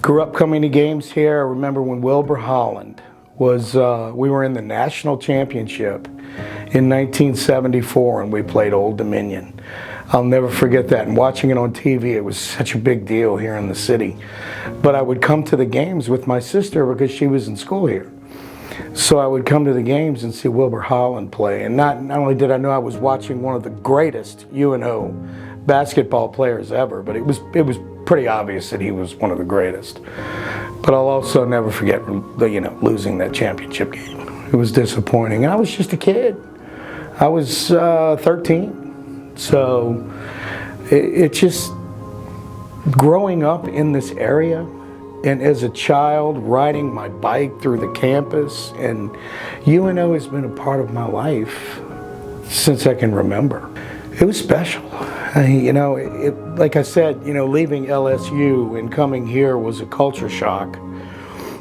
Grew up coming to games here. I remember when Wilbur Holland was, we were in the national championship in 1974 and we played Old Dominion. I'll never forget that. And watching it on TV, it was such a big deal here in the city. But I would come to the games with my sister because she was in school here. So I would come to the games and see Wilbur Holland play. And not only did I know I was watching one of the greatest UNO basketball players ever, but it was pretty obvious that he was one of the greatest. But I'll also never forget losing that championship game. It was disappointing. And I was just a kid. I was 13. So it just, growing up in this area, and as a child, riding my bike through the campus, and UNO has been a part of my life since I can remember. It was special. Like I said, leaving LSU and coming here was a culture shock.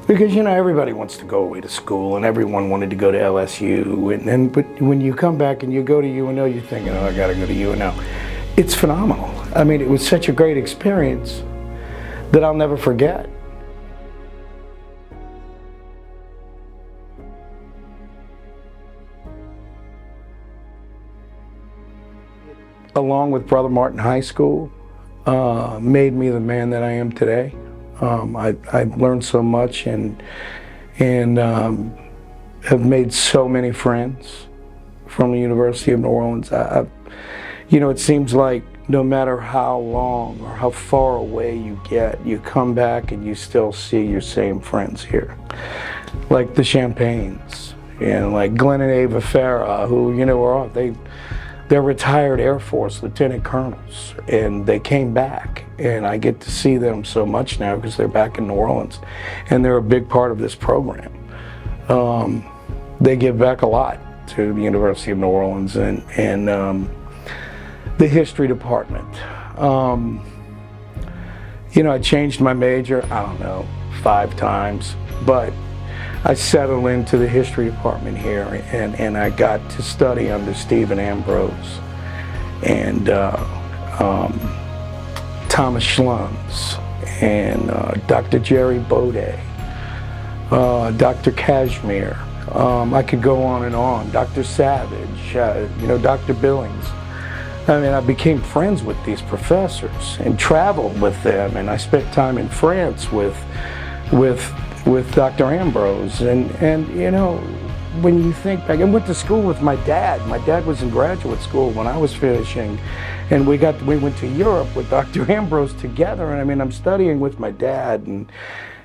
Because, everybody wants to go away to school, and everyone wanted to go to LSU. But when you come back and you go to UNO, you're thinking, oh, I got to go to UNO. It's phenomenal. I mean, it was such a great experience that I'll never forget. Along with Brother Martin High School, made me the man that I am today. I've learned so much and have made so many friends from the University of New Orleans. It seems like no matter how long or how far away you get, you come back and you still see your same friends here. Like the Champagnes, like Glenn and Ava Farah, who, they're retired Air Force lieutenant colonels, and they came back, and I get to see them so much now because they're back in New Orleans, and they're a big part of this program. They give back a lot to the University of New Orleans and the history department. I changed my major, 5 times, but I settled into the history department here, and I got to study under Stephen Ambrose and Thomas Schlums and Dr. Jerry Bode, Dr. Kashmir. I could go on and on. Dr. Savage, Dr. Billings. I became friends with these professors and traveled with them, and I spent time in France with Dr. Ambrose, and when you think back, I went to school with my dad. My dad was in graduate school when I was finishing, and we went to Europe with Dr. Ambrose together, and I'm studying with my dad, and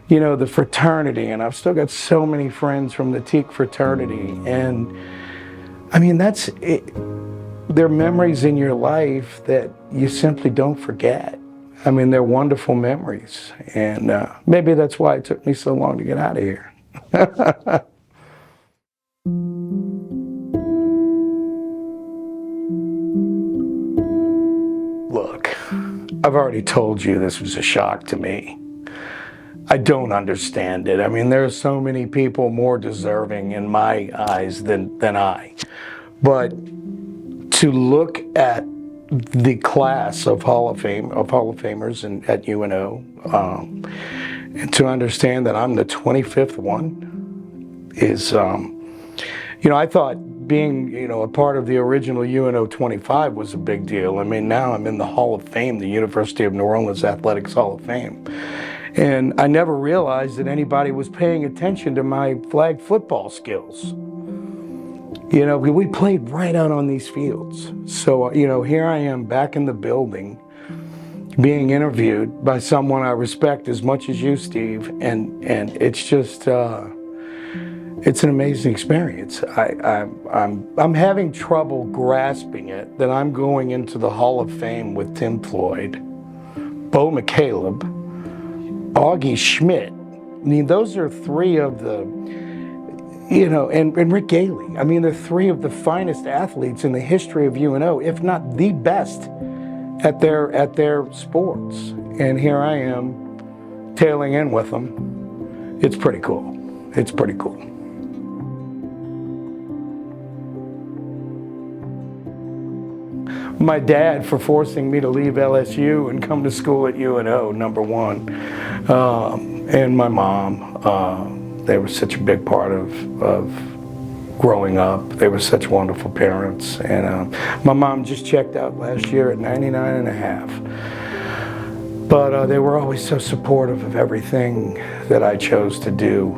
the fraternity, and I've still got so many friends from the Teak fraternity, and that's it. They're memories in your life that you simply don't forget. They're wonderful memories, and maybe that's why it took me so long to get out of here. Look, I've already told you this was a shock to me. I don't understand it. there are so many people more deserving in my eyes than I. But to look at the class of Hall of Famers at UNO, and to understand that I'm the 25th one is, I thought being, a part of the original UNO 25 was a big deal. Now I'm in the Hall of Fame, the University of New Orleans Athletics Hall of Fame. And I never realized that anybody was paying attention to my flag football skills. We played right out on these fields. So, here I am back in the building being interviewed by someone I respect as much as you, Steve. And it's just, it's an amazing experience. I'm having trouble grasping it that I'm going into the Hall of Fame with Tim Floyd, Bo McCaleb, Augie Schmidt. Those are 3 of the, and Rick Gailey. They're 3 of the finest athletes in the history of UNO, if not the best at their sports. And here I am tailing in with them. It's pretty cool. It's pretty cool. my dad for forcing me to leave LSU and come to school at UNO, number one. And my mom, they were such a big part of growing up. They were such wonderful parents. And my mom just checked out last year at 99 and a half. But they were always so supportive of everything that I chose to do.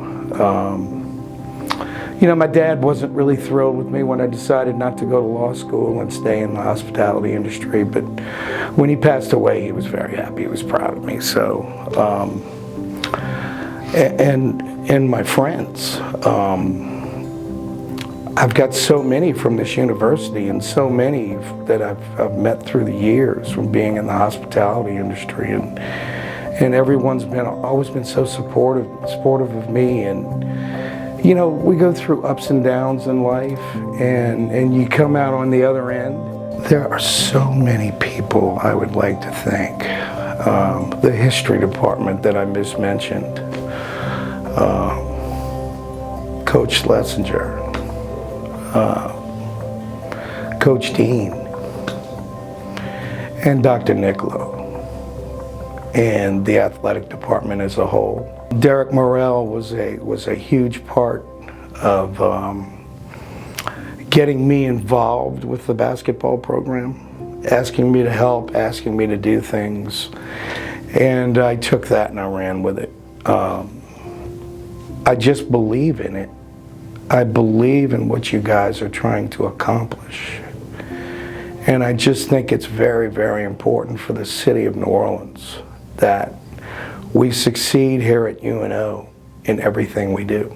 You know, my dad wasn't really thrilled with me when I decided not to go to law school and stay in the hospitality industry, but when he passed away, he was very happy. He was proud of me. So, and my friends, I've got so many from this university and so many that I've met through the years from being in the hospitality industry, and everyone's always been so supportive of me. And you know, we go through ups and downs in life, and you come out on the other end. There are so many people I would like to thank. The history department that I mismentioned, Coach Schlesinger, Coach Dean, and Dr. Nicolo, and the athletic department as a whole. Derek Morrell was a huge part of getting me involved with the basketball program, asking me to help, asking me to do things, and I took that and I ran with it. I just believe in it. I believe in what you guys are trying to accomplish. And I just think it's very, very important for the city of New Orleans that we succeed here at UNO in everything we do.